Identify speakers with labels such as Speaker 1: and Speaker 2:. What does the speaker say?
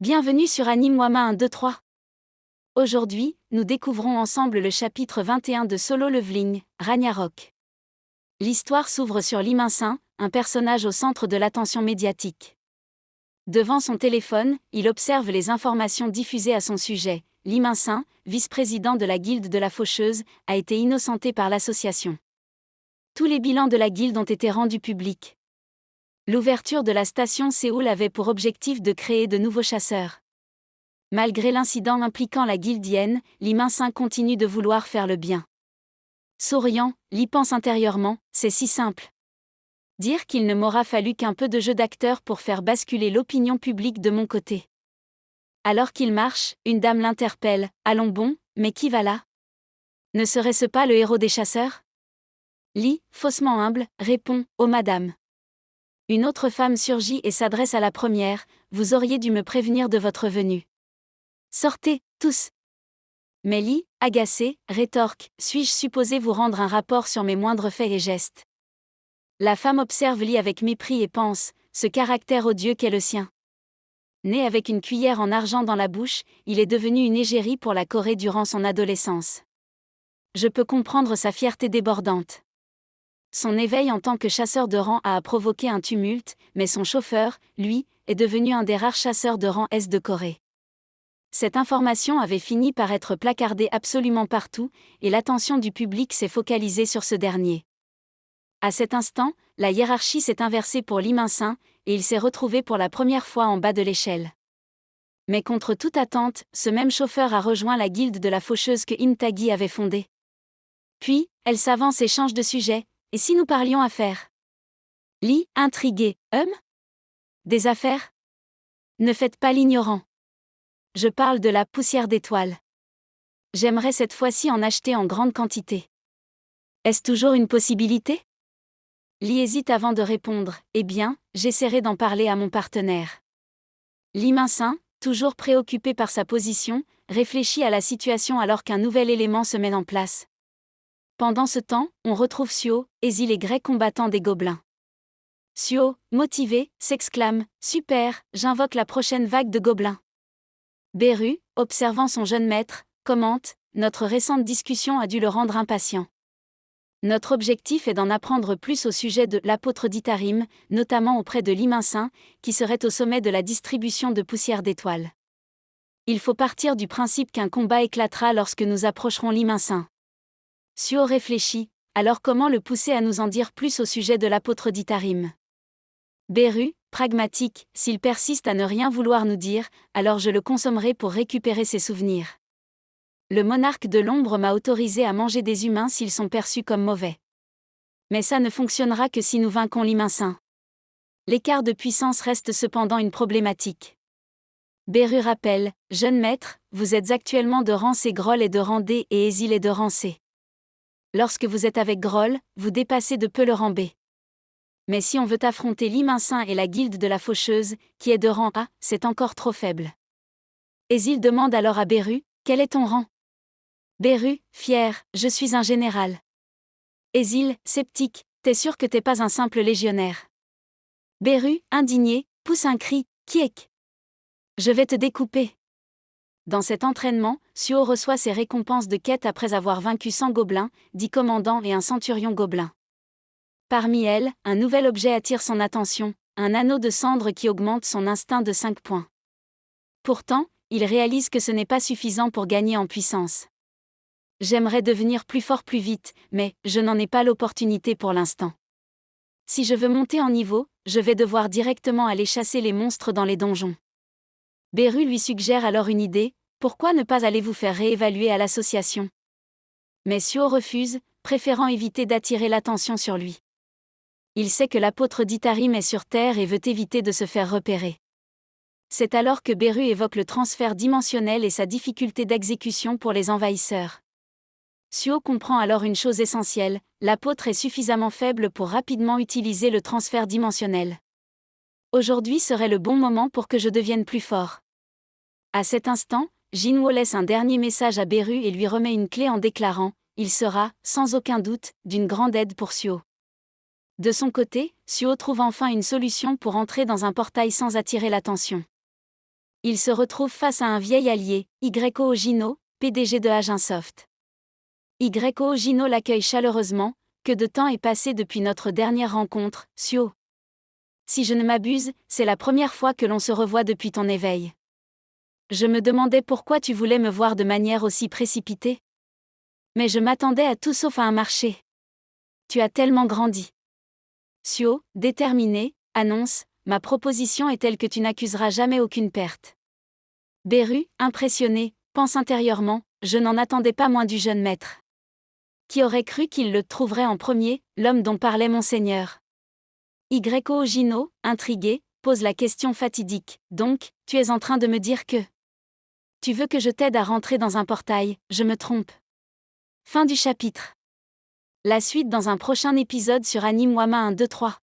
Speaker 1: Bienvenue sur Anime Wama 1, 2, 3. Aujourd'hui, nous découvrons ensemble le chapitre 21 de Solo Leveling, Ragnarok. L'histoire s'ouvre sur Lee Min-sin, un personnage au centre de l'attention médiatique. Devant son téléphone, il observe les informations diffusées à son sujet. Lee Min-sin, vice-président de la guilde de la faucheuse, a été innocenté par l'association. Tous les bilans de la guilde ont été rendus publics. L'ouverture de la station Séoul avait pour objectif de créer de nouveaux chasseurs. Malgré l'incident impliquant la guilde Yen, Lee Min-sin continue de vouloir faire le bien. Souriant, Lee pense intérieurement, c'est si simple. Dire qu'il ne m'aura fallu qu'un peu de jeu d'acteur pour faire basculer l'opinion publique de mon côté. Alors qu'il marche, une dame l'interpelle, allons bon, mais qui va là? Ne serait-ce pas le héros des chasseurs? Lee, faussement humble, répond, oh madame. Une autre femme surgit et s'adresse à la première, vous auriez dû me prévenir de votre venue. Sortez, tous. Mais Lee, agacé, rétorque, suis-je supposé vous rendre un rapport sur mes moindres faits et gestes? La femme observe Lee avec mépris et pense, ce caractère odieux qu'est le sien. Né avec une cuillère en argent dans la bouche, il est devenu une égérie pour la Corée durant son adolescence. Je peux comprendre sa fierté débordante. Son éveil en tant que chasseur de rang a provoqué un tumulte, mais son chauffeur, lui, est devenu un des rares chasseurs de rang S de Corée. Cette information avait fini par être placardée absolument partout, et l'attention du public s'est focalisée sur ce dernier. À cet instant, la hiérarchie s'est inversée pour Lee Min-sin, et il s'est retrouvé pour la première fois en bas de l'échelle. Mais contre toute attente, ce même chauffeur a rejoint la guilde de la faucheuse que Im Ta-gi avait fondée. Puis, elle s'avance et change de sujet. Et si nous parlions affaires? Lee, intrigué, Des affaires? Ne faites pas l'ignorant. Je parle de la poussière d'étoiles. J'aimerais cette fois-ci en acheter en grande quantité. Est-ce toujours une possibilité? Lee hésite avant de répondre, eh bien, j'essaierai d'en parler à mon partenaire. Lee Min-sin, toujours préoccupé par sa position, réfléchit à la situation alors qu'un nouvel élément se met en place. Pendant ce temps, on retrouve Suo, exilé grec combattant des gobelins. Suo, motivé, s'exclame, super, j'invoque la prochaine vague de gobelins. Beru, observant son jeune maître, commente, notre récente discussion a dû le rendre impatient. Notre objectif est d'en apprendre plus au sujet de l'apôtre d'Itarim, notamment auprès de Lee Min-sin, qui serait au sommet de la distribution de poussière d'étoiles. Il faut partir du principe qu'un combat éclatera lorsque nous approcherons Lee Min-sin. Suo réfléchit, alors comment le pousser à nous en dire plus au sujet de l'apôtre d'Itarim? Beru, pragmatique, s'il persiste à ne rien vouloir nous dire, alors je le consommerai pour récupérer ses souvenirs. Le monarque de l'ombre m'a autorisé à manger des humains s'ils sont perçus comme mauvais. Mais ça ne fonctionnera que si nous vainquons Lee Min-sin. L'écart de puissance reste cependant une problématique. Beru rappelle, jeune maître, vous êtes actuellement de rang C Groll et de rang D et Ezil est de rang C. Lorsque vous êtes avec Groll, vous dépassez de peu le rang B. Mais si on veut affronter Lee Min-sin et la guilde de la faucheuse, qui est de rang A, c'est encore trop faible. Ezil demande alors à Beru, quel est ton rang? Beru, fier, je suis un général. Ezil, sceptique, t'es sûr que t'es pas un simple légionnaire? Beru, indigné, pousse un cri, Kiek. Je vais te découper. Dans cet entraînement, Suo reçoit ses récompenses de quête après avoir vaincu 100 gobelins, 10 commandants et un centurion gobelin. Parmi elles, un nouvel objet attire son attention, un anneau de cendre qui augmente son instinct de 5 points. Pourtant, il réalise que ce n'est pas suffisant pour gagner en puissance. J'aimerais devenir plus fort plus vite, mais je n'en ai pas l'opportunité pour l'instant. Si je veux monter en niveau, je vais devoir directement aller chasser les monstres dans les donjons. Beru lui suggère alors une idée, pourquoi ne pas aller vous faire réévaluer à l'association? Mais Suo refuse, préférant éviter d'attirer l'attention sur lui. Il sait que l'apôtre d'Itarim est sur Terre et veut éviter de se faire repérer. C'est alors que Beru évoque le transfert dimensionnel et sa difficulté d'exécution pour les envahisseurs. Suo comprend alors une chose essentielle, l'apôtre est suffisamment faible pour rapidement utiliser le transfert dimensionnel. Aujourd'hui serait le bon moment pour que je devienne plus fort. À cet instant, Jinwo laisse un dernier message à Beru et lui remet une clé en déclarant, il sera, sans aucun doute, d'une grande aide pour Suo. De son côté, Suo trouve enfin une solution pour entrer dans un portail sans attirer l'attention. Il se retrouve face à un vieil allié, Yoko Ogino, PDG de Agensoft. Yoko Ogino l'accueille chaleureusement. Que de temps est passé depuis notre dernière rencontre, Suo. Si je ne m'abuse, c'est la première fois que l'on se revoit depuis ton éveil. Je me demandais pourquoi tu voulais me voir de manière aussi précipitée. Mais je m'attendais à tout sauf à un marché. Tu as tellement grandi. Suo, déterminé, annonce, ma proposition est telle que tu n'accuseras jamais aucune perte. Beru, impressionné, pense intérieurement, je n'en attendais pas moins du jeune maître. Qui aurait cru qu'il le trouverait en premier, l'homme dont parlait Monseigneur. Yoko Ogino, intrigué, pose la question fatidique. Donc, tu es en train de me dire que tu veux que je t'aide à rentrer dans un portail, je me trompe. Fin du chapitre. La suite dans un prochain épisode sur Anime Wama 1, 2, 3.